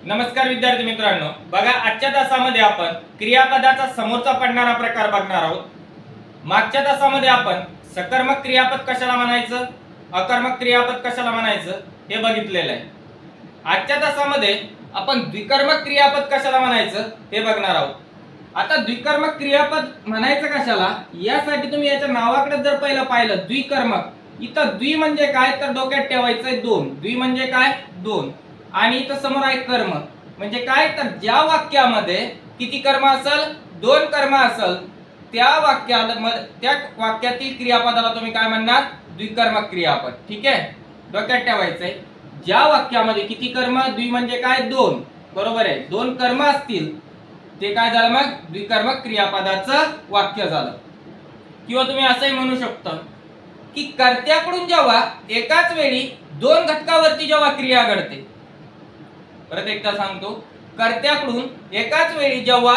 नमस्कार विद्यार्थी मित्रांनो, बघा आजच्या तासामध्ये आपण क्रियापदाचा समोरचा पडणारा प्रकार बघणार आहोत। मागच्या तासामध्ये आपण सकर्मक क्रियापद कशाला म्हणायचं, अकर्मक क्रियापद कशाला म्हणायचं हे बघितलेलं आहे। आजच्या तासामध्ये आपण द्विकर्मक क्रियापद कशाला म्हणायचं हे बघणार आहोत। आता द्विकर्मक क्रियापद म्हणायचं कशाला यासाठी तुम्ही याच्या नावाकडे जर पहिलं पाहिलं द्विकर्मक, इथं द्वि म्हणजे काय तर डोक्यात ठेवायचंय दोन। द्वि म्हणजे काय दोन, आणि इथं समोर आहे कर्म म्हणजे काय तर ज्या वाक्यामध्ये किती कर्म असेल दोन कर्म असेल त्या वाक्यातील क्रियापदाला तुम्ही काय म्हणणार द्विकर्मक क्रियापद। ठीक आहे, डोक्यात ठेवायचंय ज्या वाक्यामध्ये किती कर्म, द्वि म्हणजे काय दोन, बरोबर आहे, दोन कर्म असतील ते काय झालं मग द्विकर्मक क्रियापदाचं वाक्य झालं। किंवा तुम्ही असंही म्हणू शकता की कर्त्याकडून जेव्हा एकाच वेळी दोन घटकावरती जेव्हा क्रिया घडते, परत एकदा सांगतो, कर्त्याकडून एकाच वेळी जेव्हा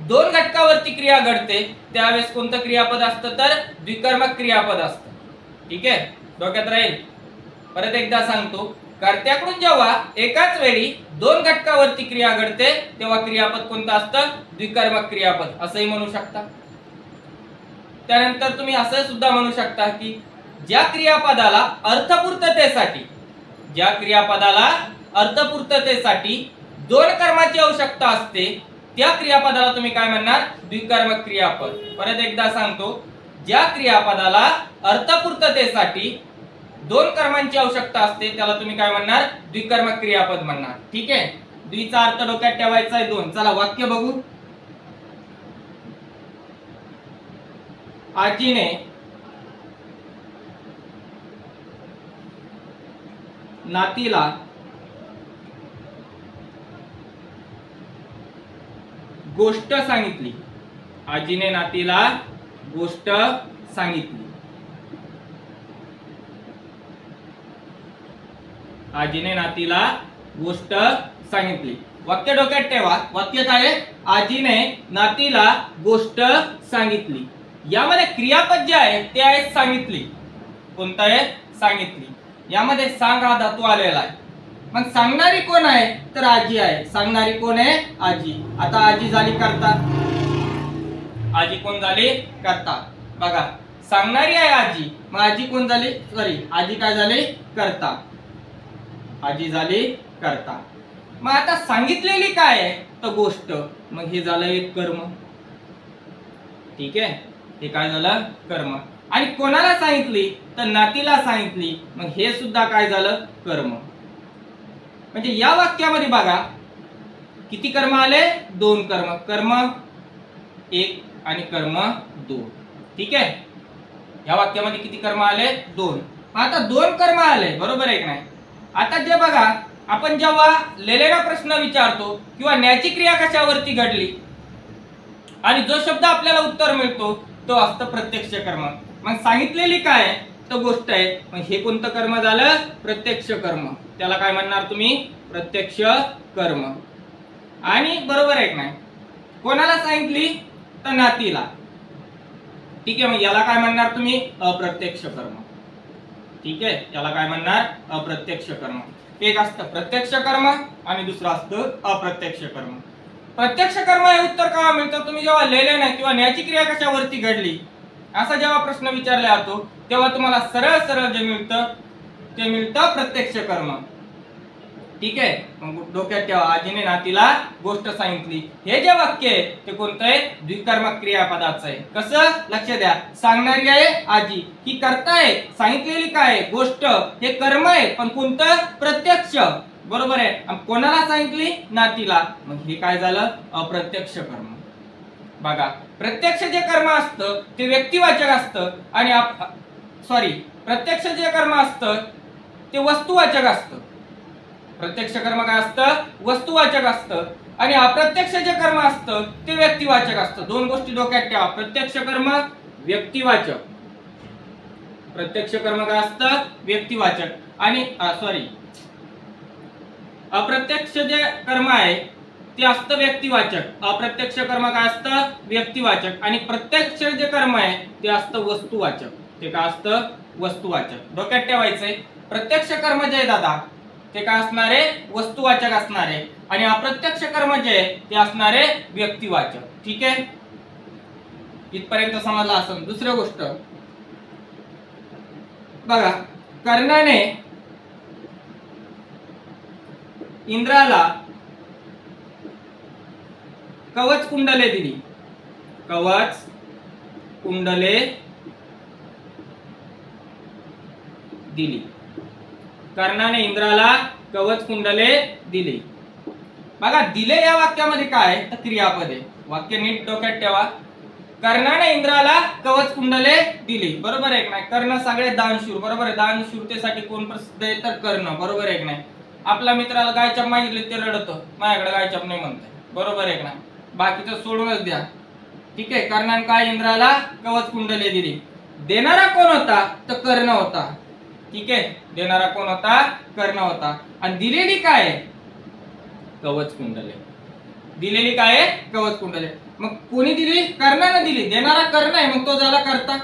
दोन घटकावरती क्रिया घडते त्यावेळेस कोणतं क्रियापद असतं तर द्विकर्मक क्रियापद असतं। ठीक आहे, डोक्यात राहील। परत एकदा सांगतो, कर्त्याकडून जेव्हा एकाच वेळी दोन घटकावरती क्रिया घडते तेव्हा क्रियापद कोणतं असतं द्विकर्मक क्रियापद असंही म्हणू शकता। त्यानंतर तुम्ही असं सुद्धा म्हणू शकता की ज्या क्रियापदाला अर्थपूर्ततेसाठी दोन कर्माची आवश्यकता असते त्या क्रियापदाला तुम्ही काय म्हणणार द्विकर्मक क्रियापद। परत एकदा सांगतो, ज्या क्रियापदाला अर्थपूर्ततेसाठी दोन कर्मांची आवश्यकता असते त्याला तुम्ही काय म्हणणार द्विकर्मक क्रियापद म्हणणार। ठीक आहे, द्विचा अर्थ डोक्यात ठेवायचा आहे दोन। चला वाक्य बघू। आजीने नातीला गोष्ट सांगितली। आजीने नातीला गोष्ट सांगितली। आजीने नातीला गोष्ट सांगितली। वाक्य डोक्यात ठेवा, वाक्य काय आहे आजीने नातीला गोष्ट सांगितली। यामध्ये क्रियापद जे आहे ते आहे सांगितली। कोणतं आहे सांगितली। यामध्ये सांग हा धातू आलेला आहे। मग सांगणारी कोण आहे तर आजी आहे। सांगणारी कोण आहे आजी। आता आजी झाली कर्ता, आजी कोण झाली कर्ता। बघा सांगणारी आहे आजी, मग आजी कोण झाली आजी काय झाली कर्ता, आजी झाली कर्ता। मग आता सांगितलेली काय आहे तर गोष्ट, मग हे झालं एक कर्म। ठीक आहे, हे काय झालं कर्म। आणि कोणाला सांगितली तर नातीला सांगितली, मग हे सुद्धा काय झालं कर्म। म्हणजे या वाक्यामध्ये बघा किती कर्म आले दोन कर्म, कर्म एक आणि कर्म दोन। ठीक आहे, या वाक्यामध्ये किती कर्म आले दोन। आता दोन कर्म आले, बरोबर आहे की नाही। आता जे बघा आपण जेव्हा लेलेला प्रश्न विचारतो किंवा न्याची क्रिया कशावरती घडली आणि जो शब्द आपल्याला उत्तर मिळतो तो असतं प्रत्यक्ष कर्म। मग सांगितलेली काय तो गोष्ट आहे, मग हे कोणतं कर्म झालं प्रत्यक्ष कर्म, त्याला काय म्हणणार तुम्ही प्रत्यक्ष कर्म। आणि बरोबर आहे की नाही, कोणाला सांगितली तर नातीला। ठीक आहे, मग याला काय म्हणणार तुम्ही अप्रत्यक्ष कर्म। ठीक आहे, याला काय म्हणणार अप्रत्यक्ष कर्म। एक असतं प्रत्यक्ष कर्म आणि दुसरं असतं अप्रत्यक्ष कर्म। प्रत्यक्ष कर्म हे उत्तर केव्हा मिळतं तुम्ही जेव्हा लिहिले नाही किंवा न्याची क्रिया कशावरती घडली असा जेव्हा प्रश्न विचारला जातो तेव्हा तुम्हाला सरळ सरळ जे मिळतं ते मिळतं प्रत्यक्ष कर्म। ठीक आहे, मग डोक्यात ठेवा आजीने नातीला गोष्ट सांगितली। हे जे वाक्य आहे ते कोणतं आहे द्विकर्मक क्रियापदाचं आहे। कसं लक्ष द्या, सांगणारी आहे आजी, ही कर्ता आहे, सांगितलेली काय गोष्ट हे कर्म आहे पण कोणतं प्रत्यक्ष, बरोबर आहे। कोणाला सांगितली नातीला, मग हे काय झालं अप्रत्यक्ष कर्म। बघा प्रत्यक्ष जे कर्म असतं ते व्यक्तिवाचक असतं आणि प्रत्यक्ष जे कर्म असतं ते वस्तुवाचक असतं। प्रत्यक्ष कर्म काय असतं वस्तुवाचक असतं आणि अप्रत्यक्ष जे कर्म असतं ते व्यक्तिवाचक असतं। दोन गोष्टी डोक्यात ठेवा, प्रत्यक्ष कर्म व्यक्तिवाचक, प्रत्यक्ष कर्म काय असतं व्यक्तिवाचक आणि अप्रत्यक्ष जे कर्म आहे ते असतं व्यक्तिवाचक। अप्रत्यक्ष कर्म काय असतं व्यक्तिवाचक आणि प्रत्यक्ष जे कर्म आहे ते असतं वस्तुवाचक। ते काय असतं वस्तुवाचक, डोक्यात ठेवायचंय। प्रत्यक्ष कर्म जे दादा ते काय असणार आहे, वस्तुवाचक असणार आहे, आणि अप्रत्यक्ष कर्म जे आहे ते असणार आहे व्यक्तिवाचक. ठीक आहे, इथपर्यंत समजला असेल. दुसरी गोष्ट बघा, कर्णाने इंद्राला कवच कुंडले दिली. कवच कुंडले दिली. कर्णाने इंद्राला कवच कुंडले दिली. बघा, दिले या वाक्यामध्ये काय तर क्रियापद आहे. वाक्य नीट डोक्यात ठेवा. कर्णाने इंद्राला कवच कुंडले दिली, बरोबर आहे की नाही. कर्ण सगळ्यात दानशूर, बरोबर आहे. दानशूरतेसाठी कोण प्रसिद्ध आहे तर कर्ण, बरोबर आहे की नाही. आपल्या मित्राला गायछाप मागितले ते रडतं, माझ्याकडे गायछाप नाही म्हणते, बरोबर आहे की नाही. बाकीचं सोडूनच द्या. ठीक आहे, कर्णाने काय इंद्राला कवच कुंडले दिली. देणारा कोण होता तर कर्ण होता. ठीक आहे, देणारा कोण होता, कर्ण होता. आणि दिलेली काय, कवच कुंडले. दिलेली काय, कवच कुंडले. मग कोणी दिली, कर्णाने दिली. देणारा कर्ण आहे, मग तो झाला कर्ता.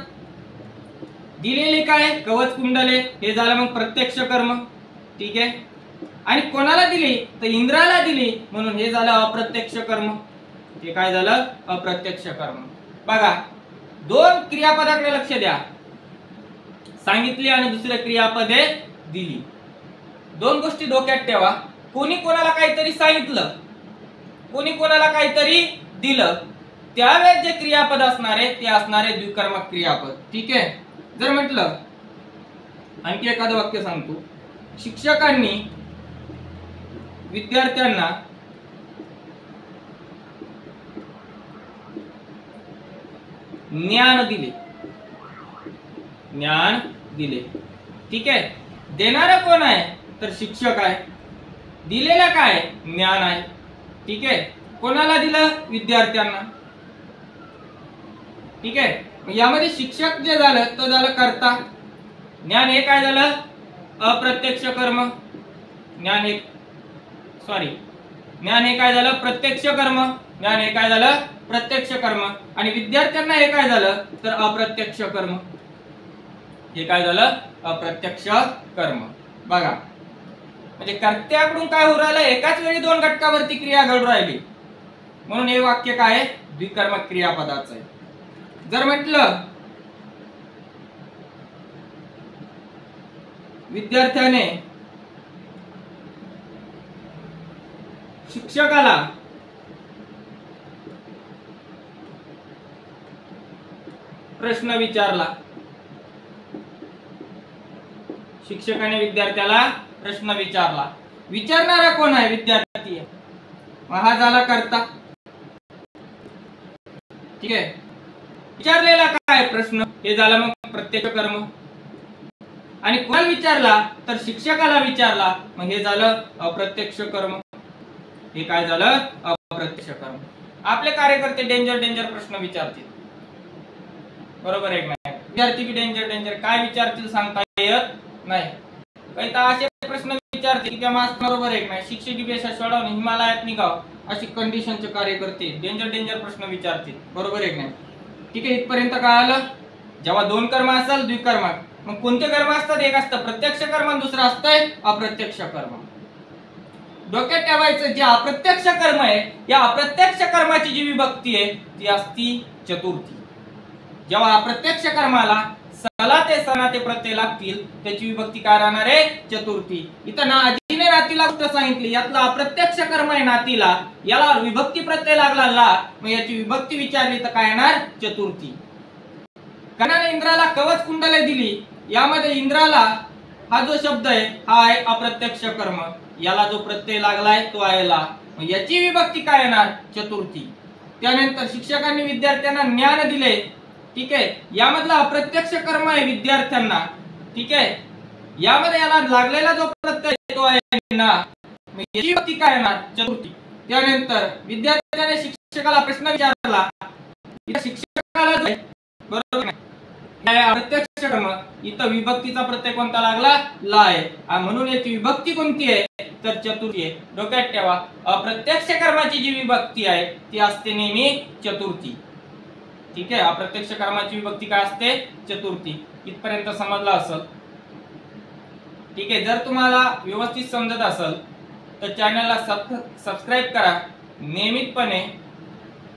दिलेली काय, कवच कुंडले, हे झालं मग प्रत्यक्ष कर्म. ठीक आहे, आणि कोणाला दिली तर इंद्राला दिली, म्हणून हे झालं अप्रत्यक्ष कर्म. हे काय झालं, अप्रत्यक्ष कर्म. बघा, दोन क्रियापदाकडे लक्ष द्या. सांगितली आणि दुसरे क्रियापदे दिली. दोन गोष्टी डोक्यात ठेवा. कोणी कोणाला काहीतरी सांगितलं, कोणी कोणाला काहीतरी दिलं, त्यावेळेस जे क्रियापद असणार आहे ते असणार आहे द्विकर्मक क्रियापद. ठीक आहे, जर म्हटलं, आणखी एखादं वाक्य सांगतो. शिक्षकांनी विद्यार्थ्यांना ज्ञान दिले. ज्ञान दिले. ठीक आहे, देणारा कोण आहे तर शिक्षक आहे. दिलेला काय, ज्ञान आहे. ठीक आहे, कोणाला दिलं, विद्यार्थ्यांना. ठीक आहे, यामध्ये शिक्षक जे झालं तो झालं कर्ता. ज्ञान हे काय झालं, अप्रत्यक्ष कर्म. ज्ञान हे काय झालं, प्रत्यक्ष कर्म. ज्ञान हे काय झालं, प्रत्यक्ष कर्म. आणि विद्यार्थ्यांना हे काय झालं तर अप्रत्यक्ष कर्म. हे काय झालं, अप्रत्यक्ष कर्म. बघा, म्हणजे कर्त्याकडून काय होऊ राहिलं, एकाच वेळी दोन घटकावरती क्रिया घडू राहिली, म्हणून हे वाक्य काय आहे, द्विकर्मक क्रियापदाचं आहे. जर म्हटलं, विद्यार्थ्याने शिक्षकाला प्रश्न विचारला. शिक्षकाने विद्यार्थ्याला प्रश्न विचारला. विचारणारा कोण आहे, विद्यार्थी आहे. हा झाला कर्ता. ठीक आहे, विचारलेला काय प्रश्न, हे झालं मग प्रत्यक्ष कर्म. आणि कोणाला विचारला तर शिक्षकाला विचारला, मग हे झालं अप्रत्यक्ष कर्म. हे काय झालं, अप्रत्यक्ष कर्म. आपले कार्यकर्ते डेंजर प्रश्न विचारतील, बरोबर आहे नाही. विद्यार्थी बी डेंजर काय विचारतील सांगता येत नाही. काही तर असे प्रश्न विचारतील की त्या मास्क, बरोबर आहे नाही. शिक्षकी पेशा सोडवून हिमालयात निघाव अशी कंडिशनचे कार्यकर्ते डेंजर प्रश्न विचारतील, बरोबर आहे नाही. ठीक आहे, इथपर्यंत काय आलं. जेव्हा दोन कर्म असेल द्विकर्मक, मग कोणते कर्म असतात, एक असतं प्रत्यक्ष कर्म, दुसरं असतंय अप्रत्यक्ष कर्म. डोक्यात ठेवायचं, जे अप्रत्यक्ष कर्म आहे या अप्रत्यक्ष कर्माची जी विभक्ती आहे ती असती चतुर्थी. जेव्हा अप्रत्यक्ष कर्माला सला ते सना ते प्रत्यय लागतील, त्याची विभक्ती काय राहणार आहे, चतुर्थी. इथं आजीने नातीला गोष्ट सांगितली, यातला अप्रत्यक्ष कर्म आहे नातीला, याला विभक्ती प्रत्यय लागला ला, मग याची विभक्ती विचारली तर काय येणार, चतुर्थी. कर्णाने इंद्राला कवच कुंडले दिली, यामध्ये इंद्राला हा जो शब्द आहे हा आहे अप्रत्यक्ष कर्म. याला जो प्रत्यय लागलाय तो आहे ला, मग याची विभक्ती काय येणार, चतुर्थी. त्यानंतर शिक्षकांनी विद्यार्थ्यांना ज्ञान दिले. ठीक आहे, यामधला अप्रत्यक्ष कर्म आहे विद्यार्थ्यांना. ठीक आहे, यामध्ये याला लागलेला जो प्रत्यय तो आहे ना, मग याची विभक्ती काय येणार, चतुर्थी. त्यानंतर विद्यार्थ्याने शिक्षकाला प्रश्न विचारला. शिक्षकाला बरोबर नाही, अप्रत्यक्ष कर्म, इथं विभक्तीचा प्रत्यय कोणता लागला, ला आहे, म्हणून याची विभक्ती कोणती आहे तर चतुर्थी आहे. डोक्यात ठेवा, अप्रत्यक्ष कर्माची जी विभक्ती आहे ती असते नेहमी चतुर्थी. ठीक आहे, अप्रत्यक्ष कर्माची विभक्ती काय असते, चतुर्थी. इथपर्यंत समजला असेल. ठीक आहे, जर तुम्हाला व्यवस्थित समजत असेल तर चॅनलला सबस्क्राईब करा. नियमितपणे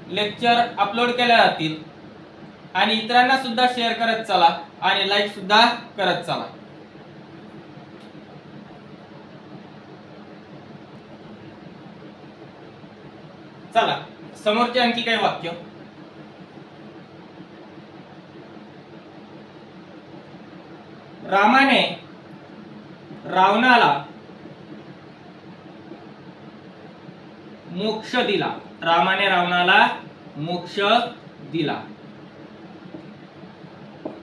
लेक्चर अपलोड केले जातील आणि इतरांना सुद्धा शेअर करत चला आणि लाईक सुद्धा करत चला. चला समोरचे आणखी काही वाक्य. रामाने रावणाला मोक्ष दिला. रामाने रावणाला मोक्ष दिला.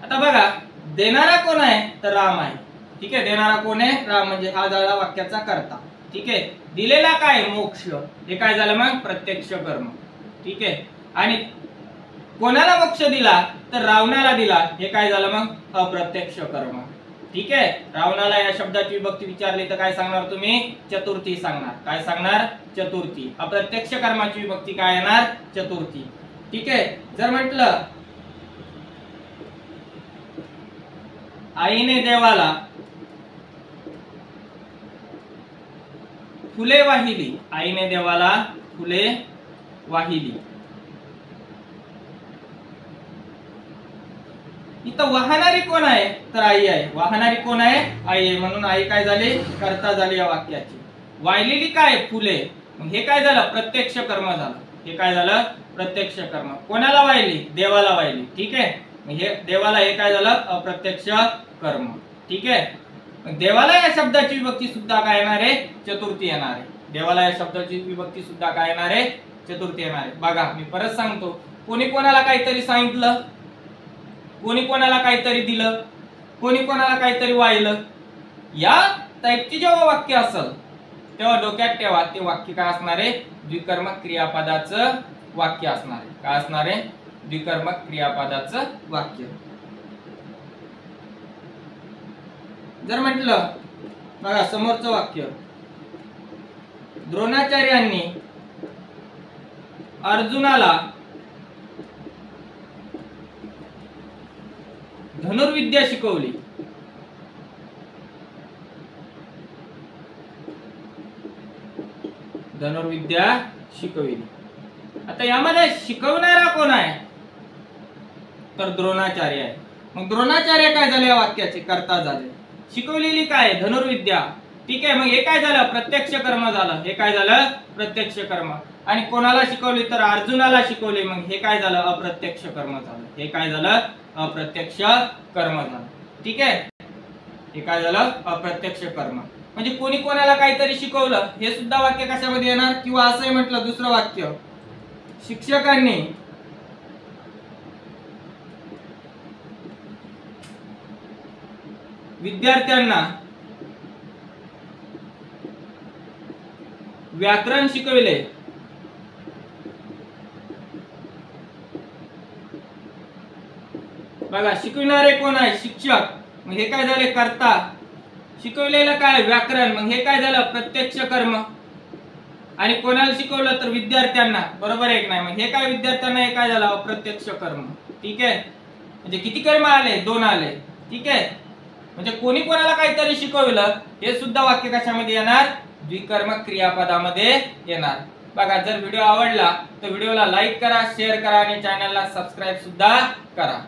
आता बघा देणारा कोण आहे तर राम आहे. ठीक आहे, देणारा कोण आहे राम, म्हणजे हा झाला वाक्याचा कर्ता. ठीक आहे, दिलेला काय मोक्ष, हे काय झालं मग प्रत्यक्ष कर्म. ठीक आहे, आणि कोणाला मोक्ष दिला तर रावणाला दिला, हे काय झालं मग अप्रत्यक्ष कर्म. ठीक आहे, रावणाला या शब्दाची विभक्ती विचारली तर काय सांगणार तुम्ही चतुर्थी सांगणार. काय सांगणार चतुर्थी. अप्रत्यक्ष कर्माची विभक्ती काय येणार चतुर्थी. ठीक आहे, जर म्हटलं आईने देवाला फुले वाहिली. आईने देवाला फुले वाहिली. इथं वाहणारी कोण आहे तर आई आहे. वाहणारी कोण आहे आई आहे, म्हणून आई काय झाली कर्ता झाली या वाक्याची. वाहिलेली काय फुले, मग हे काय झालं प्रत्यक्ष कर्म झालं. हे काय झालं प्रत्यक्ष कर्म. कोणाला वाहिली देवाला वाहिली. ठीक आहे, हे देवाला हे काय झालं अप्रत्यक्ष कर्म. ठीक आहे, देवाला या शब्दाची विभक्ती सुद्धा काय येणार आहे चतुर्थी येणार आहे. देवाला या शब्दाची विभक्ती सुद्धा काय येणार आहे चतुर्थी येणार आहे. बघा मी परत सांगतो, कोणी कोणाला काहीतरी सांगितलं, कोणी कोणाला काहीतरी दिलं, कोणी कोणाला काहीतरी वाहिलं, या टाईपची जेव्हा वाक्य असेल तेव्हा डोक्यात ठेवा ते वाक्य काय असणार आहे द्विकर्मक क्रियापदाचं वाक्य असणार आहे. काय असणार आहे द्विकर्मक क्रियापदाचं वाक्य. जर म्हटलं बघा समोरचं वाक्य, द्रोणाचार्यांनी अर्जुनाला धनुर्विद्या शिकवली. धनुर्विद्या शिकवली. आता यामध्ये शिकवणारा कोण आहे तर द्रोणाचार्य आहे. मग द्रोणाचार्य काय झाले या वाक्याचे कर्ता झाले. शिकवलेली काय धनुर्विद्या. ठीक आहे, मग हे काय झालं प्रत्यक्ष कर्म झालं. हे काय झालं प्रत्यक्ष कर्म. आणि कोणाला शिकवली तर अर्जुनाला शिकवली, मग हे काय झालं अप्रत्यक्ष कर्म झालं. हे काय झालं अप्रत्यक्ष कर्म झालं. ठीक आहे, हे काय झालं अप्रत्यक्ष कर्म. म्हणजे कोणी कोणाला काहीतरी शिकवलं हे सुद्धा वाक्य कशामध्ये येणार. किंवा असंही म्हटलं दुसरं वाक्य, शिक्षकांनी विद्यार्थ्यांना व्याकरण शिकविले. बघा शिकविणारे कोण आहे शिक्षक, मग हे काय झाले कर्ता. शिकवलेलं काय व्याकरण, मग हे काय झालं प्रत्यक्ष कर्म. आणि कोणाला शिकवलं तर विद्यार्थ्यांना. बरोबर आहे की नाही. मग हे काय विद्यार्थ्यांना हे काय झालं अप्रत्यक्ष कर्म. ठीक आहे, म्हणजे किती कर्म आले दोन आले. ठीक आहे, म्हणजे कोणी कोणाला काहीतरी शिकवलं हे सुद्धा वाक्य कशामध्ये येणार द्विकर्मक क्रियापदामध्ये येणार. बघा जर व्हिडिओ आवडला तर व्हिडिओला लाईक करा, शेअर करा आणि चॅनलला सबस्क्राईब सुद्धा करा.